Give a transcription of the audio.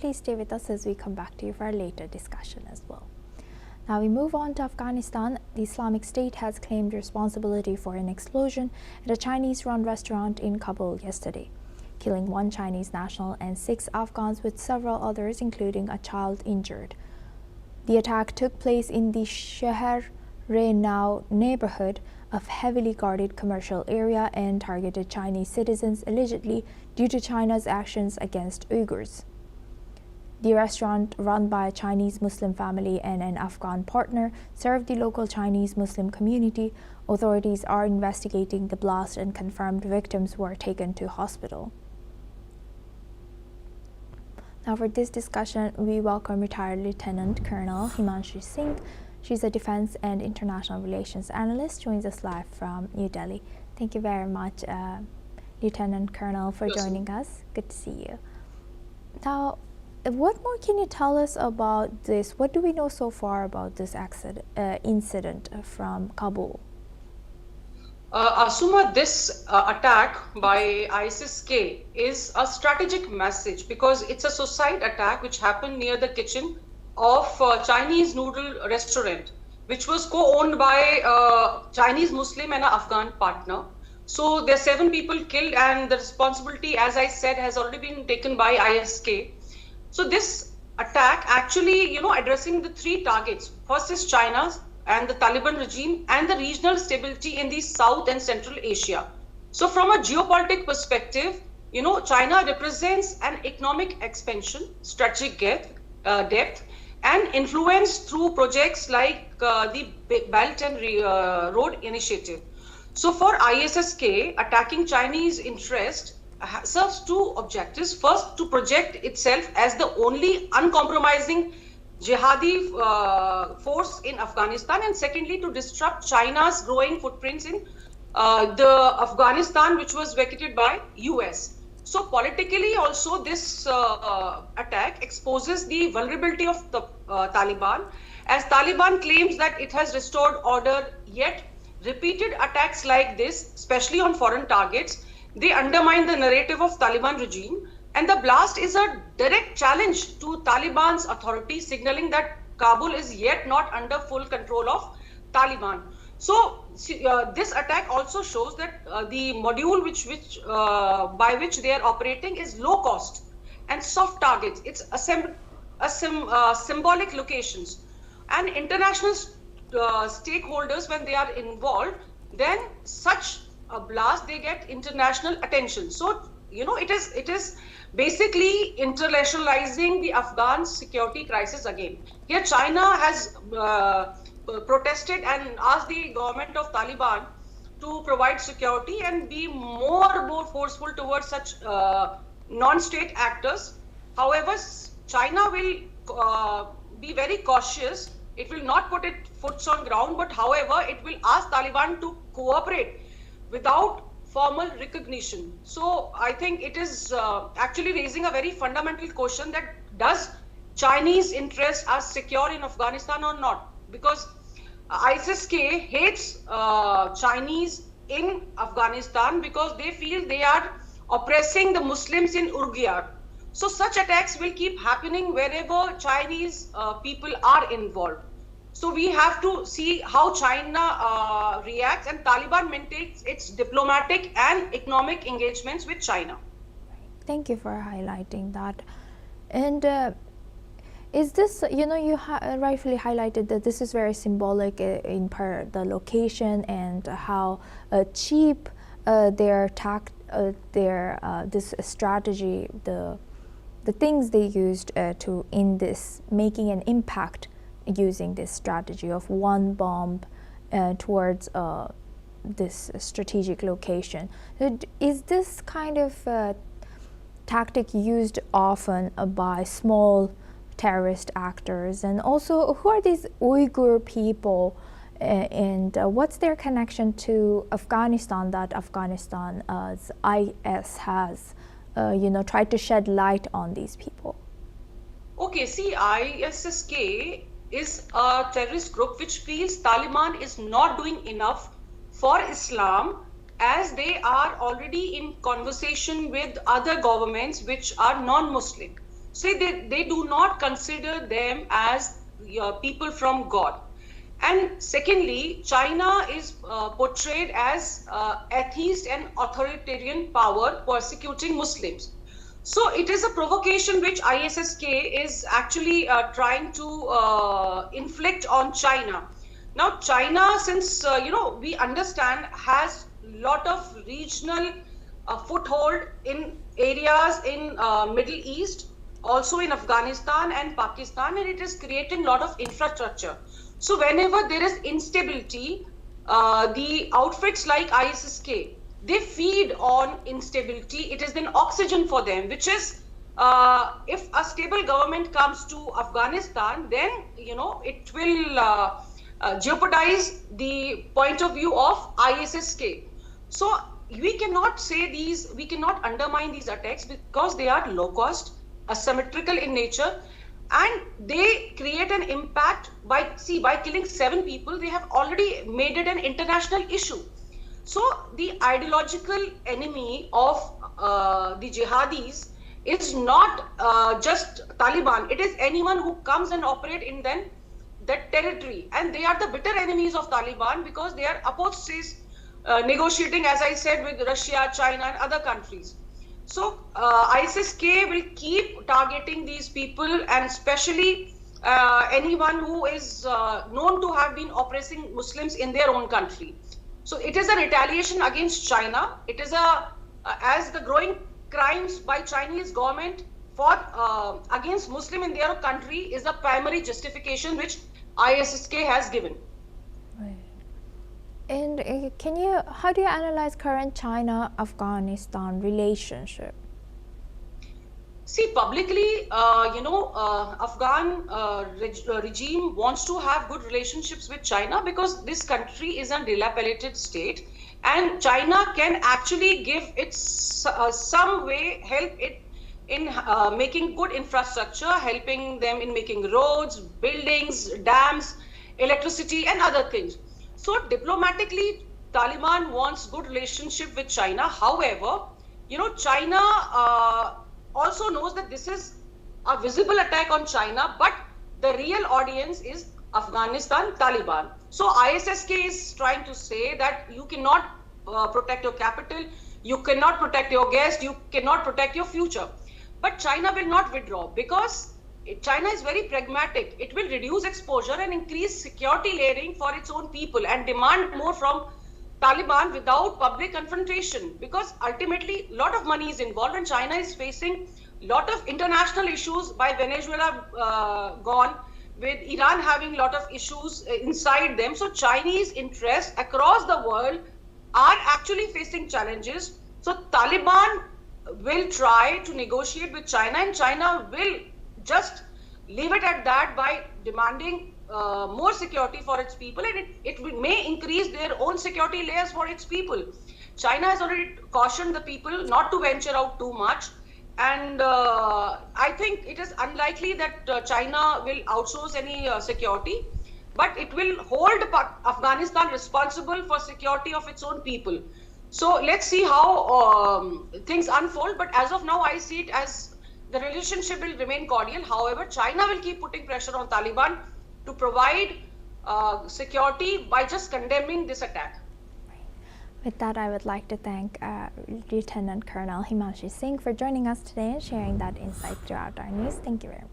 Please stay with us as we come back to you for a later discussion as well. Now we move on to Afghanistan. The Islamic State has claimed responsibility for an explosion at a Chinese-run restaurant in Kabul yesterday, killing one Chinese national and 6 Afghans with several others, including a child, injured. The attack took place in the Sheher-e-Nau neighborhood of heavily guarded commercial area and targeted Chinese citizens, allegedly due to China's actions against Uyghurs. The restaurant, run by a Chinese Muslim family and an Afghan partner, served the local Chinese Muslim community. Authorities are investigating the blast and confirmed victims were taken to hospital. Now for this discussion, we welcome retired Lieutenant Colonel Himanshi Singh. She's a Defense and International Relations Analyst, joins us live from New Delhi. Thank you very much, Lieutenant Colonel, for joining us. Good to see you. Now, what more can you tell us about this? What do we know so far about this incident from Kabul? Asuma, this attack by ISIS-K is a strategic message because it's a suicide attack which happened near the kitchen of Chinese noodle restaurant, which was co-owned by Chinese Muslim and an Afghan partner. So there are 7 people killed, and the responsibility, as I said, has already been taken by ISK. So this attack actually, addressing the 3 targets. First is China's and the Taliban regime and the regional stability in the South and Central Asia. So from a geopolitical perspective, China represents an economic expansion, strategic depth, and influence through projects like the Belt and Road Initiative. So for ISSK, attacking Chinese interest serves 2 objectives. First, to project itself as the only uncompromising jihadi force in Afghanistan, and secondly, to disrupt China's growing footprints in the Afghanistan, which was vacated by US. So politically also, this attack exposes the vulnerability of the Taliban, as Taliban claims that it has restored order, yet repeated attacks like this, especially on foreign targets, they undermine the narrative of Taliban regime. And the blast is a direct challenge to Taliban's authority, signaling that Kabul is yet not under full control of Taliban. So this attack also shows that the module by which they are operating is low cost and soft targets. It's symbolic locations, and international stakeholders, when they are involved, then such a blast, they get international attention. So it is basically internationalizing the Afghan security crisis again. Here China has protested and asked the government of Taliban to provide security and be more forceful towards such non-state actors. However, China will be very cautious. It will not put its foot on ground, but however, it will ask Taliban to cooperate without formal recognition. So I think it is actually raising a very fundamental question, that does Chinese interests are secure in Afghanistan or not? Because ISIS-K hates Chinese in Afghanistan because they feel they are oppressing the Muslims in Urgia. So such attacks will keep happening wherever Chinese people are involved. So we have to see how China reacts, and Taliban maintains its diplomatic and economic engagements with China. Thank you for highlighting that. And is this, you rightfully highlighted that this is very symbolic in part the location and how cheap this strategy, the things they used to in this making an impact using this strategy of one bomb towards this strategic location. Is this kind of tactic used often by small terrorist actors? And also, who are these Uyghur people, and what's their connection to Afghanistan that Afghanistan's IS has tried to shed light on these people? Okay, see, ISSK is a terrorist group which feels Taliban is not doing enough for Islam, as they are already in conversation with other governments which are non-Muslim. say they do not consider them as people from God. And secondly, China is portrayed as atheist and authoritarian power persecuting Muslims. So it is a provocation which ISSK is actually trying to inflict on China. Now, China, since we understand, has lot of regional foothold in areas in Middle East, also in Afghanistan and Pakistan, and it is creating a lot of infrastructure. So whenever there is instability, the outfits like ISSK, they feed on instability. It is then oxygen for them, which is if a stable government comes to Afghanistan, then it will jeopardize the point of view of ISSK. So we cannot undermine these attacks because they are low cost, asymmetrical in nature, and they create an impact by killing 7 people. They have already made it an international issue. So the ideological enemy of the jihadis is not just Taliban. It is anyone who comes and operate in that territory, and they are the bitter enemies of Taliban because they are apostates negotiating, as I said, with Russia, China, and other countries. So ISIS-K will keep targeting these people, and especially anyone who is known to have been oppressing Muslims in their own country. So it is a retaliation against China. It is as the growing crimes by Chinese government for against Muslim in their country is the primary justification which ISSK has given. Right. And how do you analyze current China-Afghanistan relationship? See, publicly, Afghan regime wants to have good relationships with China because this country is a dilapidated state, and China can actually give it some way, help it in making good infrastructure, helping them in making roads, buildings, dams, electricity, and other things. So diplomatically, Taliban wants good relationship with China. However, China also knows that this is a visible attack on China, but the real audience is Afghanistan Taliban. So ISSK is trying to say that you cannot protect your capital, you cannot protect your guest, you cannot protect your future. But China will not withdraw because China is very pragmatic. It will reduce exposure and increase security layering for its own people and demand more from Taliban without public confrontation, because ultimately a lot of money is involved and China is facing a lot of international issues by Venezuela gone, with Iran having a lot of issues inside them. So Chinese interests across the world are actually facing challenges. So Taliban will try to negotiate with China, and China will just leave it at that by demanding more security for its people, and it may increase their own security layers for its people. China has already cautioned the people not to venture out too much, and I think it is unlikely that China will outsource any security, but it will hold Afghanistan responsible for security of its own people. So let's see how things unfold, but as of now I see it as the relationship will remain cordial. However, China will keep putting pressure on Taliban to provide security by just condemning this attack. With that, I would like to thank Lieutenant Colonel Himanshi Singh for joining us today and sharing that insight throughout our news. Thank you very much.